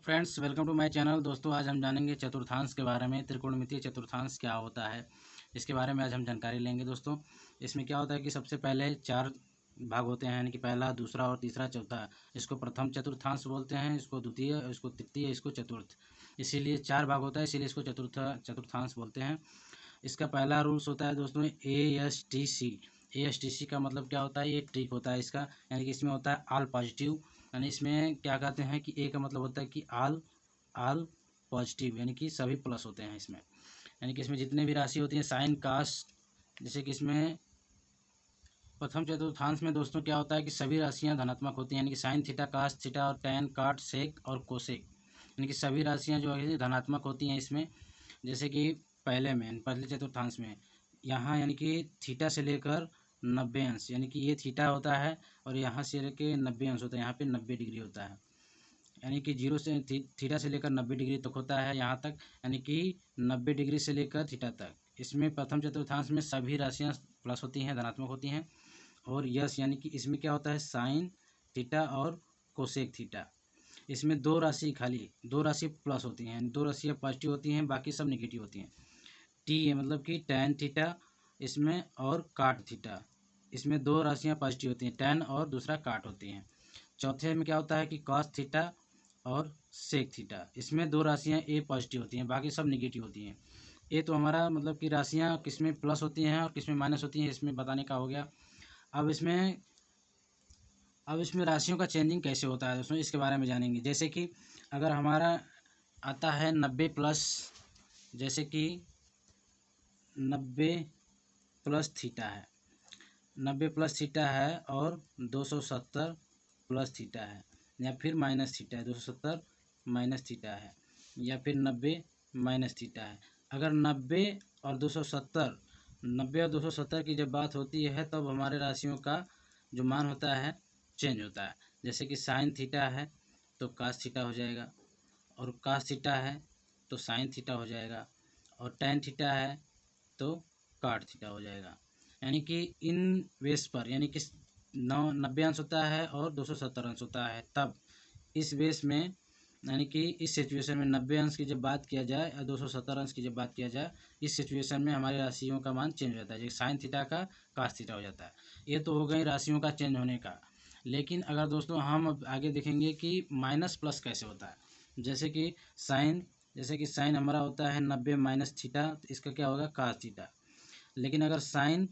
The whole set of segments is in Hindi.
Friends, welcome to my channel. दोस्तों, आज हम जानेंगे चतुर्थांश के बारे में। त्रिकोणमितीय चतुर्थांश क्या होता है, इसके बारे में आज हम जानकारी लेंगे। दोस्तों, इसमें क्या होता है कि सबसे पहले चार भाग होते हैं, यानी कि पहला, दूसरा और तीसरा, चौथा। इसको प्रथम चतुर्थांश बोलते हैं, इसको द्वितीय, इसको तृतीय, इसको चतुर्थ। इसीलिए चार भाग होता है, इसीलिए इसको चतुर्थांश बोलते हैं। इसका पहला रूल्स होता है दोस्तों ASTC। ASTC का मतलब क्या होता है, ये ट्रिक होता है इसका, यानी कि इसमें होता है ऑल पॉजिटिव। यानी इसमें क्या कहते हैं कि ए का मतलब होता है कि ऑल ऑल पॉजिटिव, यानी कि सभी प्लस होते हैं इसमें। यानी कि इसमें जितने भी राशि होती हैं, साइन कास, जैसे कि इसमें प्रथम चतुर्थांश में दोस्तों क्या होता है कि सभी राशियां धनात्मक होती हैं, यानी कि साइन थीटा, कास थीटा और टैन, काट, सेक और कोसेक, यानी कि सभी राशियां जो है धनात्मक होती हैं इसमें। जैसे कि पहले चतुर्थांश में यहाँ यानी कि थीटा से लेकर 90 अंश, यानी कि ये थीटा होता है और यहाँ से लेकर 90 अंश होता है, यहाँ पे 90 डिग्री होता है। यानी कि जीरो से थीटा से लेकर 90 डिग्री तक होता है यहाँ तक, यानी कि 90 डिग्री से लेकर थीटा तक। इसमें प्रथम चतुर्थांश में सभी राशियाँ प्लस होती हैं, धनात्मक होती हैं। और यस, यानी कि इसमें क्या होता है, साइन थीटा और कोसेक थीटा। इसमें दो राशि प्लस होती हैं, दो राशियाँ पॉजिटिव होती हैं, बाकी सब निगेटिव होती हैं। टी है मतलब कि टैन थीटा इसमें और काट थीटा, इसमें दो राशियाँ पॉजिटिव होती हैं, टैन और दूसरा काट होती हैं। चौथे में क्या होता है कि कॉस थीटा और सेक थीटा, इसमें दो राशियाँ ए पॉजिटिव होती हैं, बाकी सब निगेटिव होती हैं। ये तो हमारा मतलब कि राशियाँ किसमें प्लस होती हैं और किसमें माइनस होती हैं, इसमें बताने का हो गया। अब इसमें राशियों का चेंजिंग कैसे होता है दोस्तों, इसके बारे में जानेंगे। जैसे कि अगर हमारा आता है 90 प्लस, जैसे कि 90 प्लस थीटा है, 90 प्लस थीटा है और 270 प्लस थीटा है, या फिर माइनस थीटा है, 270 माइनस थीटा है, या फिर 90 माइनस थीटा है। अगर 90 और 270 की जब बात होती है तब हमारे राशियों का जो मान होता है चेंज होता है। जैसे कि साइन थीटा है तो कास थीटा हो जाएगा, और कास थीटा है तो साइन थीटा हो जाएगा, और टैन थीटा है तो काट थीटा हो जाएगा। यानी कि इन बेस पर, यानी कि 90 अंश होता है और 270 अंश होता है, तब इस बेस में, यानी कि इस सिचुएशन में 90 अंश की जब बात किया जाए और 270 अंश की जब बात किया जाए, इस सिचुएशन में हमारी राशियों का मान चेंज हो जाता है, जैसे साइन थीटा का कास थीटा हो जाता है। ये तो हो गई राशियों का चेंज होने का। लेकिन अगर दोस्तों हम अब आगे देखेंगे कि माइनस प्लस कैसे होता है। जैसे कि साइन हमारा होता है 90 माइनस थीटा, तो इसका क्या होगा, कास थीटा। लेकिन अगर साइन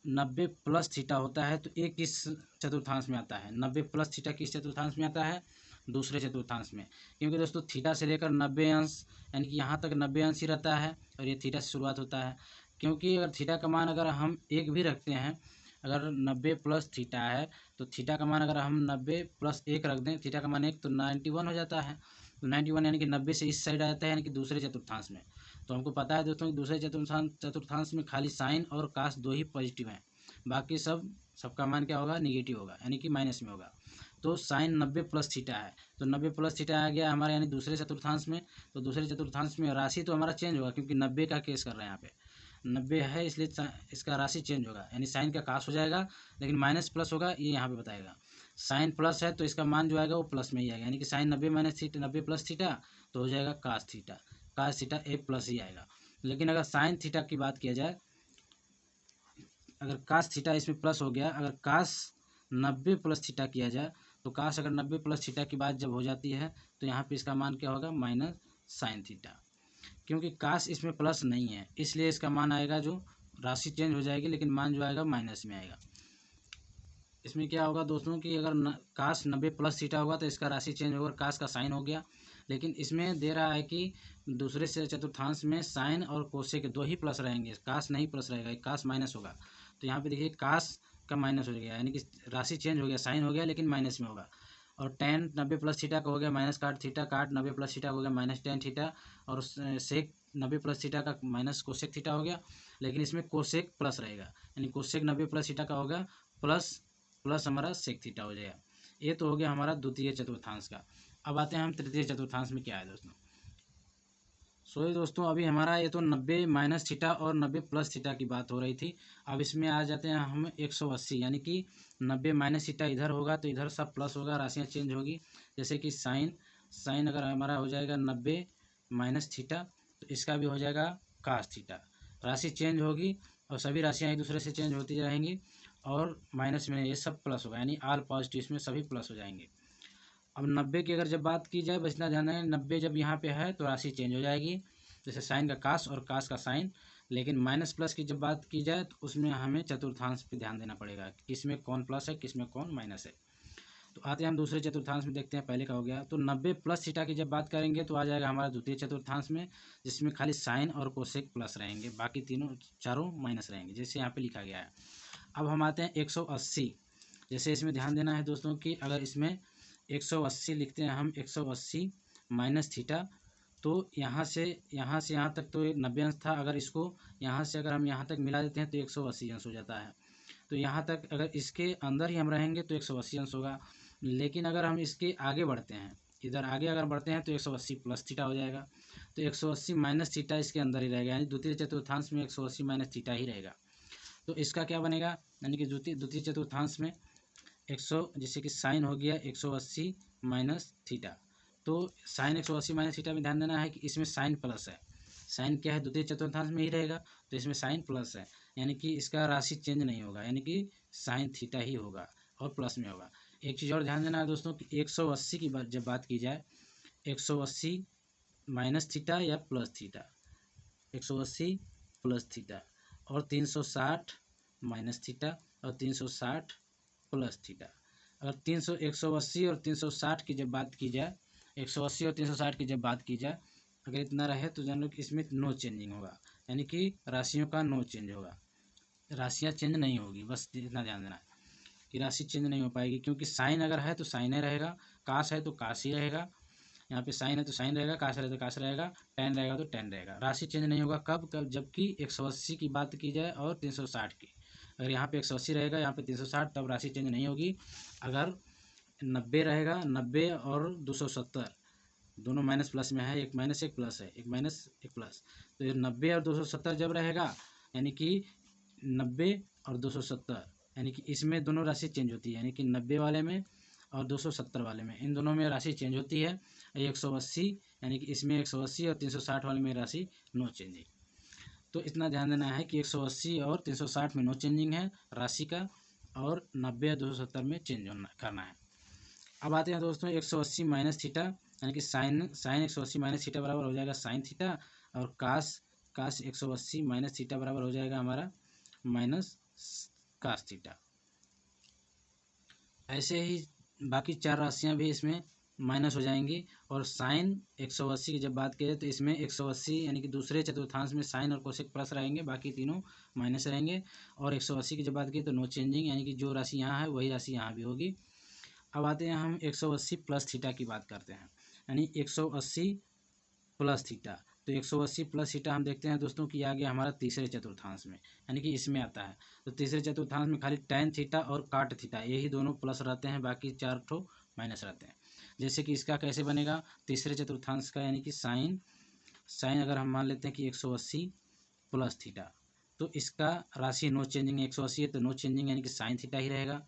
90 प्लस थीटा होता है तो ये किस चतुर्थांश में आता है, 90 प्लस थीटा किस चतुर्थांश में आता है, दूसरे चतुर्थांश में। क्योंकि दोस्तों थीटा से लेकर 90 अंश, यानी कि यहाँ तक 90 अंश ही रहता है और ये थीटा से शुरुआत होता है। क्योंकि अगर थीटा का मान अगर हम एक भी रखते हैं, अगर 90 प्लस थीटा है तो थीटा का मान अगर हम 90 प्लस एक रख दें, थीटा का मान एक, तो 91 हो जाता है। तो 91 यानी कि 90 से इस साइड आ जाता है, यानी कि दूसरे चतुर्थांश में। तो हमको पता है दोस्तों कि दूसरे चतुर्थांश में खाली साइन और कास दो ही पॉजिटिव हैं, बाकी सबका मान क्या होगा, निगेटिव होगा, यानी कि माइनस में होगा। तो साइन 90 प्लस थीटा है, तो 90 प्लस थीटा आ गया हमारे यानी दूसरे चतुर्थांश में। तो दूसरे चतुर्थांश में राशि तो हमारा चेंज होगा, क्योंकि 90 का केस कर रहे हैं यहाँ पे, 90 है इसलिए इसका राशि चेंज होगा, यानी साइन का कास हो जाएगा, लेकिन माइनस प्लस होगा, ये यहाँ पे बताएगा। साइन प्लस है तो इसका मान जो आएगा वो प्लस में ही आएगा, यानी कि sine 90 minus theta, 90 plus theta, तो हो जाएगा कास थीटा। कास थीटा ए प्लस ही आएगा। लेकिन अगर साइन थीटा की बात किया जाए, अगर कास थीटा इसमें प्लस हो गया, अगर कास 90 प्लस थीटा किया जाए, तो कास अगर 90 प्लस थीटा की बात जब हो जाती है तो यहाँ पे इसका मान क्या होगा, माइनस साइन थीटा। क्योंकि कास इसमें प्लस नहीं है, इसलिए इसका मान आएगा, जो राशि चेंज हो जाएगी लेकिन मान जो आएगा माइनस में आएगा। इसमें क्या होगा दोस्तों कि अगर कास 90 प्लस थीटा होगा तो इसका राशि चेंज होगा, कास का साइन हो गया। लेकिन इसमें दे रहा है कि दूसरे से चतुर्थांश में साइन और कोसेक दो ही प्लस रहेंगे, कास नहीं प्लस रहेगा, कास माइनस होगा। तो यहाँ पे देखिए कास का माइनस हो गया, यानी कि राशि चेंज हो गया, साइन हो गया लेकिन माइनस में होगा। और टेन 90 प्लस थीटा का हो गया माइनस काट थीटा, काट 90 प्लस थीटा हो गया माइनस टेन थीटा, और सेक 90 प्लस थीटा का माइनस कोसेक थीटा हो गया। लेकिन इसमें कोसेक प्लस रहेगा, यानी कोसेक 90 प्लस थीटा का होगा प्लस प्लस हमारा सेक थीटा हो जाएगा। ये तो हो गया हमारा द्वितीय चतुर्थांश का। अब आते हैं हम तृतीय चतुर्थांश में क्या है दोस्तों। सो दोस्तों अभी हमारा ये तो 90 माइनस थीटा और 90 प्लस थीटा की बात हो रही थी। अब इसमें आ जाते हैं हम 180, यानी कि 90 माइनस थीटा इधर होगा तो इधर सब प्लस होगा, राशियाँ चेंज होगी। जैसे कि साइन साइन अगर हमारा हो जाएगा 90 माइनस थीटा, तो इसका भी हो जाएगा कास थीटा। राशि चेंज होगी और सभी राशियाँ एक दूसरे से चेंज होती रहेंगी और माइनस में ये सब प्लस होगा, यानी ऑल पॉजिटिव इसमें सभी प्लस हो जाएंगे। अब 90 की अगर जब बात की जाए, बस इतना ध्यान दें, 90 जब यहाँ पे है तो राशि चेंज हो जाएगी, जैसे साइन का कास और कास का साइन। लेकिन माइनस प्लस की जब बात की जाए तो उसमें हमें चतुर्थांश पे ध्यान देना पड़ेगा, किसमें कौन प्लस है किसमें कौन माइनस है। तो आते हैं हम दूसरे चतुर्थांश में, देखते हैं पहले का हो गया। तो 90 प्लस थीटा की जब बात करेंगे तो आ जाएगा हमारा द्वितीय चतुर्थांश में, जिसमें खाली साइन और कोसेक प्लस रहेंगे, बाकी तीनों चारों माइनस रहेंगे, जैसे यहाँ पे लिखा गया है। अब हम आते हैं 180। जैसे इसमें ध्यान देना है दोस्तों कि अगर इसमें 180 लिखते हैं हम, 180 माइनस थीटा, तो यहाँ से यहाँ तक तो 90 अंश था, अगर इसको यहाँ से अगर हम यहाँ तक मिला देते हैं तो 180 अंश हो जाता है। तो यहाँ तक अगर इसके अंदर ही हम रहेंगे तो 180 अंश होगा। लेकिन अगर हम इसके आगे बढ़ते हैं, इधर आगे अगर बढ़ते हैं तो 180 प्लस थीटा हो जाएगा। तो 180 माइनस थीटा इसके अंदर ही रहेगा, यानी द्वितीय चतुर्थांश में 180 माइनस थीटा ही रहेगा। तो इसका क्या बनेगा, यानी कि द्वितीय चतुर्थांश में 100, जैसे कि साइन हो गया 180 माइनस थीटा। तो साइन 180 माइनस थीटा में ध्यान देना है कि इसमें साइन प्लस है, साइन क्या है द्वितीय चतुर्थांश में ही रहेगा, तो इसमें साइन प्लस है, यानी कि इसका राशि चेंज नहीं होगा, यानी कि साइन थीटा ही होगा और प्लस में होगा। एक चीज़ और ध्यान देना है दोस्तों कि 180 की जब बात की जाए, 180 माइनस थीटा या प्लस थीटा, 180 प्लस थीटा, और 360 माइनस थीटा, और 360 प्लस थीटा। अगर 180 और 360 की जब बात की जाए, 180 और 360 की जब बात की जाए, अगर इतना रहे तो जान लो कि इसमें नो चेंजिंग होगा, यानी कि राशियों का नो चेंज होगा, राशियाँ चेंज नहीं होगी। बस इतना ध्यान देना है कि राशि चेंज नहीं हो पाएगी, क्योंकि साइन अगर है तो साइन ही रहेगा, कास है तो कास ही रहेगा, यहाँ पे साइन है तो साइन रहेगा, कास है तो कास रहेगा, टेन रहेगा तो टेन रहेगा। राशि चेंज नहीं होगा कब कब, जबकि 180 की बात की जाए और 360 की। अगर यहाँ पे 180 रहेगा, यहाँ पे 360, तब राशि चेंज नहीं होगी। अगर 90 रहेगा, 90 और 270 दोनों माइनस प्लस में है, एक माइनस एक प्लस है, एक माइनस एक प्लस, तो ये 90 और 270 जब रहेगा, यानी कि 90 और 270, यानी कि इसमें दोनों राशि चेंज होती है, यानी कि 90 वाले में और 270 वाले में, इन दोनों में राशि चेंज होती है। 180 यानी कि इसमें 180 और 360 वाले में राशि नो चेंजिंग। तो इतना ध्यान देना है कि 180 और 360 में नो चेंजिंग है राशि का, और 90 और 270 में चेंज होना करना है। अब आते हैं दोस्तों 180 माइनस थीटा, यानी कि साइन 180 माइनस थीटा बराबर हो जाएगा साइन थीटा, और कास 180 माइनस थीटा बराबर हो जाएगा हमारा माइनस कास थीटा। ऐसे ही बाकी चार राशियां भी इसमें माइनस हो जाएंगी। और साइन 180 की जब बात करें तो इसमें 180 यानी कि दूसरे चतुर्थांश में साइन और कोसेक प्लस रहेंगे, बाकी तीनों माइनस रहेंगे। और 180 की जब बात करें तो नो चेंजिंग, यानी कि जो राशि यहाँ है वही राशि यहाँ भी होगी। अब आते हैं हम 180 प्लस थीटा की बात करते हैं, यानी 180 प्लस थीटा। तो 180 प्लस थीटा हम देखते हैं दोस्तों कि आ गया हमारा तीसरे चतुर्थांश में, यानी कि इसमें आता है। तो तीसरे चतुर्थांश में खाली टैन थीटा और काट थीटा यही दोनों प्लस रहते हैं, बाकी चार ठो माइनस रहते हैं। जैसे कि इसका कैसे बनेगा तीसरे चतुर्थांश का, यानी कि साइन अगर हम मान लेते हैं कि 180 प्लस थीटा, तो इसका राशि नो चेंजिंग 180 है तो नो चेंजिंग, यानी कि साइन थीटा ही रहेगा।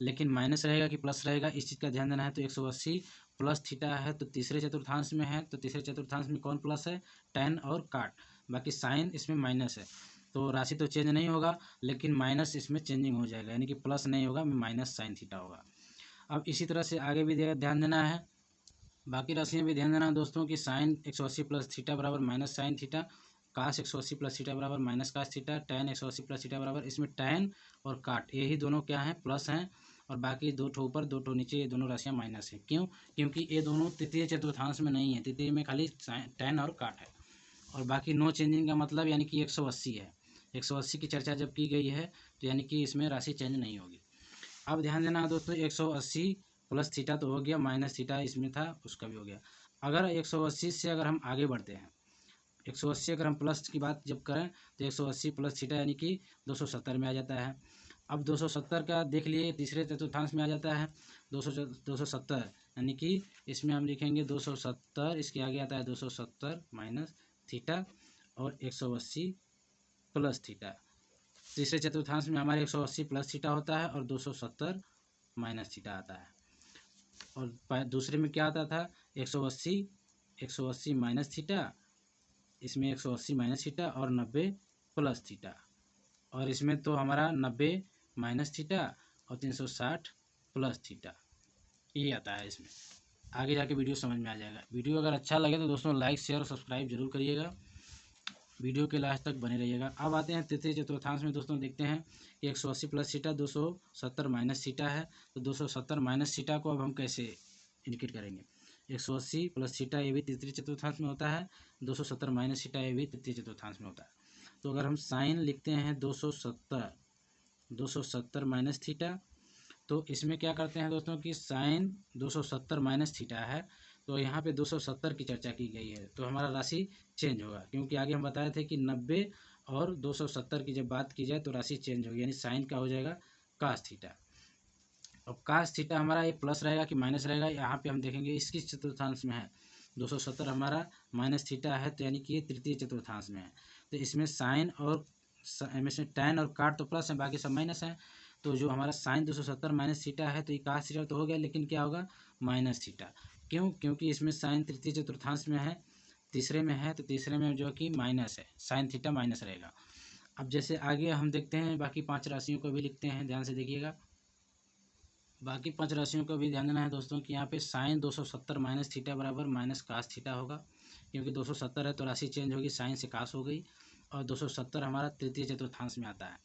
लेकिन माइनस रहेगा कि प्लस रहेगा, इस चीज़ का ध्यान देना है। तो 180 प्लस थीटा है तो तीसरे चतुर्थांश में है, तो तीसरे चतुर्थांश में कौन प्लस है, टैन और काट, बाकी साइन इसमें माइनस है। तो राशि तो चेंज नहीं होगा, लेकिन माइनस इसमें चेंजिंग हो जाएगा, यानी कि प्लस नहीं होगा, माइनस साइन थीटा होगा। अब इसी तरह से आगे भी ध्यान देना है, बाकी राशियाँ भी ध्यान देना है दोस्तों कि साइन 180 प्लस थीटा बराबर minus sine theta, cos 180 plus theta बराबर minus cos theta, tan 180 plus theta बराबर, इसमें टैन और काट यही दोनों क्या हैं, प्लस हैं, और बाकी दो ठो ऊपर दो ठो नीचे ये दोनों राशियाँ माइनस है। क्यों, क्योंकि ये दोनों तृतीय चतुर्थांश में नहीं है, तृतीय में खाली टैन और काट है। और बाकी नो चेंजिंग का मतलब यानी कि 180 है, 180 की चर्चा जब की गई है तो यानी कि इसमें राशि चेंज नहीं होगी। अब ध्यान देना दोस्तों 180 प्लस थीटा तो हो गया, माइनस थीटा इसमें था उसका भी हो गया। अगर 180 से अगर हम आगे बढ़ते हैं, 180 अगर हम प्लस की बात जब करें तो 180 प्लस थीटा यानी कि 270 में आ जाता है। अब 270 का देख लिए तीसरे चतुर्थांश में आ जाता है 270, यानी कि इसमें हम लिखेंगे 270, इसके आगे आता है 270 माइनस थीटा और 180 प्लस थीटा। तीसरे चतुर्थांश में हमारे 180 प्लस थीटा होता है और 270 माइनस थीटा आता है। और दूसरे में क्या आता था, 180 180 माइनस थीटा, इसमें 180 माइनस थीटा और 90 प्लस थीटा, और इसमें तो हमारा 90 माइनस थीटा और 360 प्लस थीटा, ये आता है इसमें। आगे जाके वीडियो समझ में आ जाएगा। वीडियो अगर अच्छा लगे तो दोस्तों लाइक शेयर और सब्सक्राइब जरूर करिएगा, वीडियो के लास्ट तक बने रहिएगा। अब आते हैं तृतीय चतुर्थांश में। दोस्तों देखते हैं कि 180 प्लस थीटा 270 माइनस थीटा है, तो 270 माइनस थीटा को अब हम कैसे इंडिकेट करेंगे। 180 प्लस थीटा ये भी तृतीय चतुर्थांश में होता है, 270 माइनस थीटा ये भी तृतीय चतुर्थांश में होता है। तो अगर हम साइन लिखते हैं 270 माइनस थीटा, तो इसमें क्या करते हैं दोस्तों कि साइन 270 माइनस थीटा है, तो यहाँ पे 270 की चर्चा की गई है, तो हमारा राशि चेंज होगा, क्योंकि आगे हम बताए थे कि 90 और 270 की जब बात की जाए तो राशि चेंज होगी, यानी साइन का हो जाएगा कास थीटा। अब कास थीटा हमारा ये प्लस रहेगा कि माइनस रहेगा, यहाँ पे हम देखेंगे इसकी चतुर्थांश में है। 270 हमारा माइनस थीटा है, तो यानी कि ये तृतीय चतुर्थांश में है। तो इसमें साइन और इसमें टैन और काट तो प्लस है, बाकी सब माइनस है। तो जो हमारा साइन 270 माइनस थीटा है, तो ये कास थीटा तो हो गया, लेकिन क्या होगा माइनस थीटा। क्यों? क्योंकि इसमें साइन तृतीय चतुर्थांश में है, तीसरे में है, तो तीसरे में जो कि माइनस है, साइन थीटा माइनस रहेगा। अब जैसे आगे हम देखते हैं, बाकी 5 राशियों को भी लिखते हैं, ध्यान से देखिएगा। बाकी 5 राशियों को भी ध्यान देना है दोस्तों कि यहाँ पे साइन 270 माइनस थीटा बराबर माइनस कास थीटा होगा, क्योंकि 270 है तो राशि चेंज होगी, साइन से कास हो गई, और 270 हमारा तृतीय चतुर्थांश में आता है,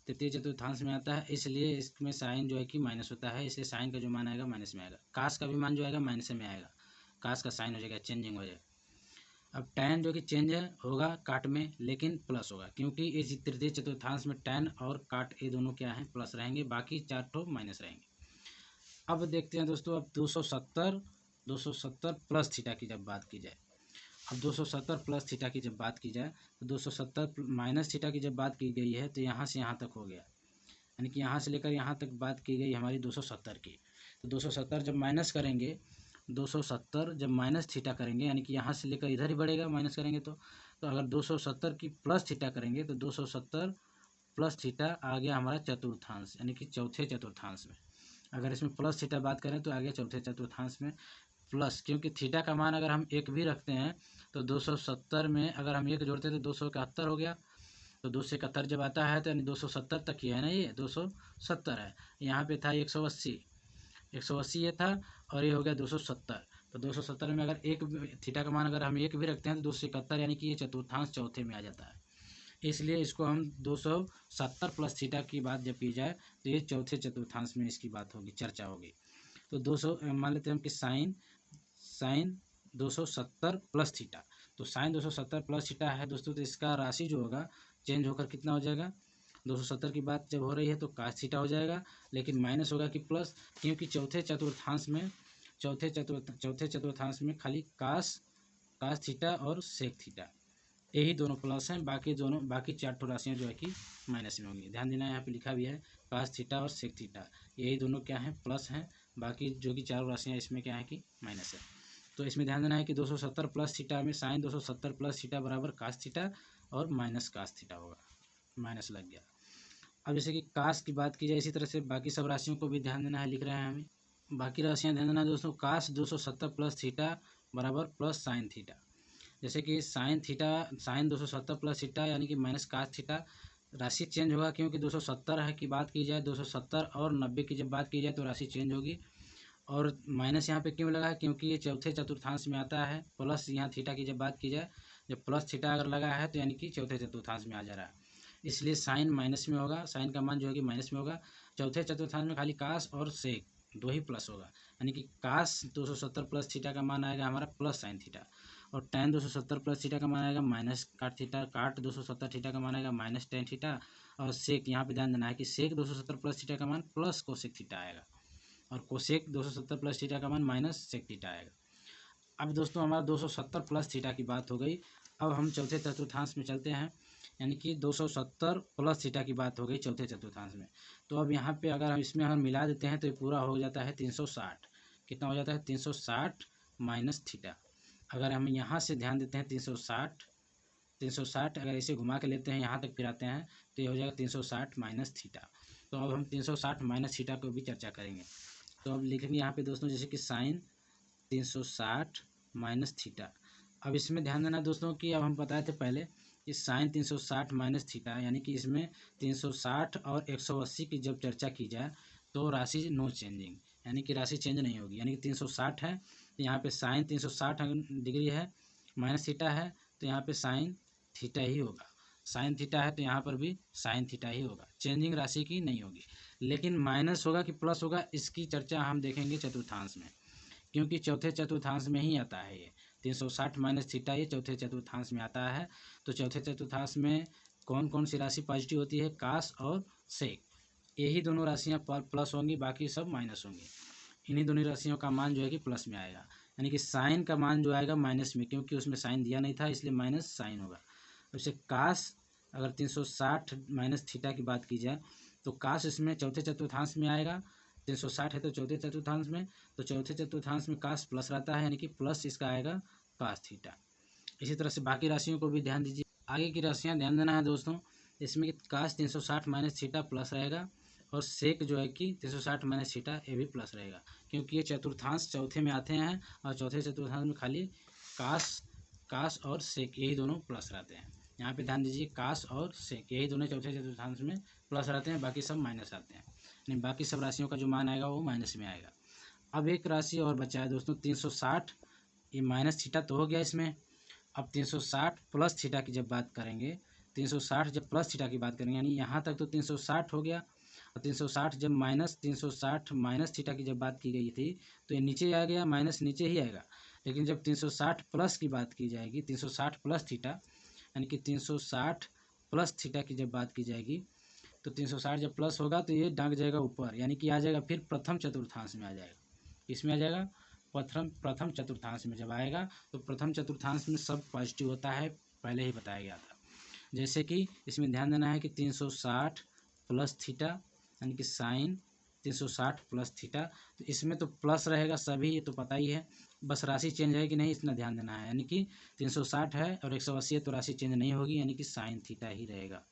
तृतीय चतुर्थांश में आता है, इसलिए इसमें साइन जो है कि माइनस होता है, इसलिए साइन का जो मान आएगा माइनस में आएगा, कास का भी मान जो आएगा माइनस में आएगा, कास का साइन हो जाएगा, चेंजिंग हो जाएगा। अब टैन जो कि चेंज है होगा काट में, लेकिन प्लस होगा, क्योंकि इस तृतीय चतुर्थांश में टैन और काट ये दोनों क्या हैं प्लस रहेंगे, बाकी 4 ठो माइनस रहेंगे। अब देखते हैं दोस्तों, अब 270 प्लस थीटा की जब बात की जाए, अब 270 प्लस थीटा की जब बात की जाए, तो 270 माइनस थीटा की जब बात की गई है, तो यहाँ से यहाँ तक हो गया, यानी कि यहाँ से लेकर यहाँ तक बात की गई हमारी 270 की। तो 270 जब माइनस करेंगे, 270 जब माइनस थीटा करेंगे, यानी कि यहाँ से लेकर इधर ही बढ़ेगा माइनस करेंगे, तो अगर 270 की प्लस थीटा करेंगे, तो 270 प्लस थीटा आ गया हमारा चतुर्थांश, यानी कि चौथे चतुर्थांश में। अगर इसमें प्लस थीटा बात करें तो आ गया चौथे चतुर्थांश में प्लस, क्योंकि थीटा का मान अगर हम 1 भी रखते हैं, तो 270 में अगर हम 1 जोड़ते हैं तो 271 हो गया, तो 271 जब आता है तो यानी 270 तक ही है ना, ये 270 है। यहाँ पे था 180 ये था, और ये हो गया 270, तो 270 में अगर एक थीटा का मान अगर हम 1 भी रखते हैं तो 271, यानी कि ये चतुर्थांश चौथे में आ जाता है, इसलिए इसको हम 270 प्लस थीटा की बात जब की जाए तो ये चौथे चतुर्थांश में इसकी बात होगी, चर्चा होगी। तो 200 मान लेते हैं हम कि साइन 270 प्लस थीटा, तो साइन 270 प्लस थीटा है दोस्तों, तो इसका राशि जो होगा चेंज होकर कितना हो जाएगा, 270 की बात जब हो रही है तो कास थीटा हो जाएगा, लेकिन माइनस होगा कि प्लस, क्योंकि चौथे चतुर्थांश में खाली कास थीटा और सेक थीटा यही दोनों प्लस हैं, बाकी 4 ठो राशियाँ जो है कि माइनस में होंगी। ध्यान देना है, यहाँ पे लिखा भी है कास थीटा और सेक थीटा, यही दोनों क्या हैं प्लस हैं, बाकी जो कि 4 राशियाँ इसमें क्या है कि माइनस है। तो इसमें ध्यान देना है कि 270 प्लस थीटा में साइन 270 प्लस थीटा बराबर कास थीटा और माइनस कास थीटा होगा, माइनस लग गया। अब जैसे कि कास की बात की जाए, इसी तरह से बाकी सब राशियों को भी ध्यान देना है, लिख रहे हैं हमें बाकी राशियाँ ध्यान देना है दोस्तों। कास 270 प्लस थीटा बराबर प्लस साइन थीटा, जैसे कि साइन 270 प्लस थीटा यानी कि माइनस कास थीटा, राशि चेंज होगा, क्योंकि 270 है की बात की जाए, 270 और 90 की जब बात की जाए तो राशि चेंज होगी, और माइनस यहाँ पे क्यों लगा है, क्योंकि ये चौथे चतुर्थांश में आता है, प्लस यहाँ थीटा की जब बात की जाए, जब प्लस थीटा अगर लगा है तो यानी कि चौथे चतुर्थांश में आ जा रहा है, इसलिए साइन माइनस में होगा, साइन का मान जो है कि माइनस में होगा। चौथे चतुर्थांश में खाली कास और सेक दो ही प्लस होगा, यानी कि कास 270 प्लस थीटा का मान आएगा हमारा प्लस साइन थीटा, और टैन 270 प्लस थीटा का मान आएगा माइनस काट थीटा, काट 270 थीटा का मान आएगा माइनस टैन थीटा, और सेक यहाँ पे ध्यान देना है कि सेक 270 प्लस थीटा का मान प्लस कोसेक थीटा आएगा, और कोसेक 270 प्लस थीटा का मान माइनस सेक थीटा आएगा। अब दोस्तों हमारा 270 प्लस थीटा की बात हो गई, अब हम चौथे चतुर्थांश में चलते हैं, यानी कि 270 प्लस थीटा की बात हो गई चौथे चतुर्थांश में। तो अब यहाँ पे अगर हम इसमें हम मिला देते हैं तो ये पूरा हो जाता है 360, कितना हो जाता है 360 माइनस थीटा। अगर हम यहाँ से ध्यान देते हैं 360 अगर इसे घुमा के लेते हैं यहाँ तक फिर आते हैं तो ये हो जाएगा 360 माइनस थीटा। तो अब हम 360 माइनस थीटा को भी चर्चा करेंगे। तो अब लिखेंगे यहाँ पे दोस्तों, जैसे कि साइन 360 माइनस थीटा। अब इसमें ध्यान देना दोस्तों कि अब हम बताए थे पहले कि साइन 360 माइनस थीटा, यानी कि इसमें 360 और 180 की जब चर्चा की जाए तो राशि नो चेंजिंग, यानी कि राशि चेंज नहीं होगी। यानी कि 360 है तो यहाँ पे साइन 360 डिग्री है, माइनस थीटा है तो यहाँ पे साइन थीटा ही होगा, साइन थीटा है तो यहाँ पर भी साइन थीटा ही होगा, चेंजिंग राशि की नहीं होगी। लेकिन माइनस होगा कि प्लस होगा इसकी चर्चा हम देखेंगे चतुर्थांश में, क्योंकि चौथे चतुर्थांश में ही आता है ये 360 माइनस थीटा, ये चौथे चतुर्थांश में आता है। तो चौथे चतुर्थांश में कौन कौन सी राशि पॉजिटिव होती है? कास और सेक, यही दोनों राशियाँ प्लस होंगी, बाकी सब माइनस होंगी। इन्हीं दोनों राशियों का मान जो है कि प्लस में आएगा, यानी कि साइन का मान जो आएगा माइनस में, क्योंकि उसमें साइन दिया नहीं था इसलिए माइनस साइन होगा। वैसे कास अगर 360 माइनस थीटा की बात की जाए तो कास इसमें चौथे चतुर्थांश में आएगा, 360 है तो चौथे चतुर्थांश में, तो चौथे चतुर्थांश में कास प्लस रहता है, यानी कि प्लस इसका आएगा कास थीटा। इसी तरह से बाकी राशियों को भी ध्यान दीजिए, आगे की राशियाँ ध्यान देना है दोस्तों। इसमें कास 360 माइनस थीटा प्लस रहेगा और सेक जो है कि 360 माइनस थीटा ये भी प्लस रहेगा, क्योंकि ये चतुर्थांश चौथे में आते हैं और चौथे चतुर्थांश में खाली कास और सेक यही दोनों प्लस रहते हैं। यहाँ पे ध्यान दीजिए, कास और सेक यही दोनों चौथे चतुर्थांश में प्लस रहते हैं, बाकी सब माइनस आते हैं, नहीं बाकी सब राशियों का जो मान आएगा वो माइनस में आएगा। अब एक राशि और बचा है दोस्तों 360, ये माइनस थीटा तो हो गया इसमें। अब 360 प्लस थीटा की जब बात करेंगे, 360 जब प्लस थीटा की बात करेंगे, यानी यहाँ तक तो 360 हो गया, और 360 जब माइनस 360 माइनस थीटा की जब बात की गई थी तो ये नीचे आ गया, माइनस नीचे ही आएगा। लेकिन जब 360 प्लस की बात की जाएगी, 360 प्लस थीटा, यानी कि 360 प्लस थीटा की जब बात की जाएगी तो 360 जब प्लस होगा तो ये दाग जाएगा ऊपर, यानी कि आ जाएगा फिर प्रथम चतुर्थांश में आ जाएगा। इसमें आ जाएगा प्रथम चतुर्थांश में जब आएगा तो प्रथम चतुर्थांश में सब पॉजिटिव होता है, पहले ही बताया गया था। जैसे कि इसमें ध्यान देना है कि 360 प्लस थीटा, यानी कि साइन 360 प्लस थीटा, तो इसमें तो प्लस रहेगा सभी, ये तो पता ही है, बस राशि चेंज है कि नहीं इतना ध्यान देना है। यानी कि 360 है और 180 है तो राशि चेंज नहीं होगी, यानी कि साइन थीटा ही रहेगा।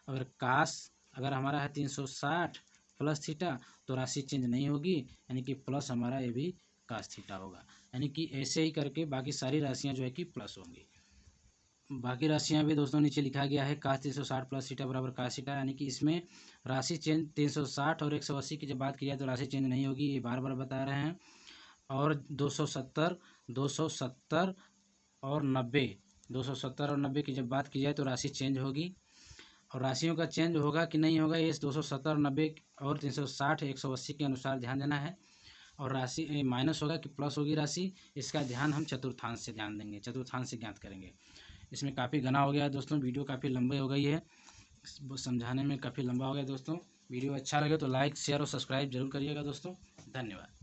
अगर कास अगर हमारा है 360 प्लस थीटा तो राशि चेंज नहीं होगी, यानी कि प्लस हमारा ये भी कास थीटा होगा। यानी कि ऐसे ही करके बाकी सारी राशियां जो है कि प्लस होंगी। बाकी राशियां भी दोस्तों नीचे लिखा गया है, कास 360 प्लस थीटा बराबर कास थीटा, यानी कि इसमें राशि चेंज 360 और 180 की जब बात की जाए तो राशि चेंज नहीं होगी, ये बार बार बता रहे हैं। और 270 और 90, 270 और 90 की जब बात की जाए तो राशि चेंज होगी। और राशियों का चेंज होगा कि नहीं होगा, ये 270 और 90 और 360 180 के अनुसार ध्यान देना है। और राशि माइनस होगा कि प्लस होगी राशि, इसका ध्यान हम चतुर्थांश से ध्यान देंगे, चतुर्थांश से ज्ञात करेंगे। इसमें काफ़ी घना हो गया है दोस्तों, वीडियो काफ़ी लंबी हो गई है, समझाने में काफ़ी लंबा हो गया दोस्तों। वीडियो अच्छा लगे तो लाइक शेयर और सब्सक्राइब जरूर करिएगा दोस्तों। धन्यवाद।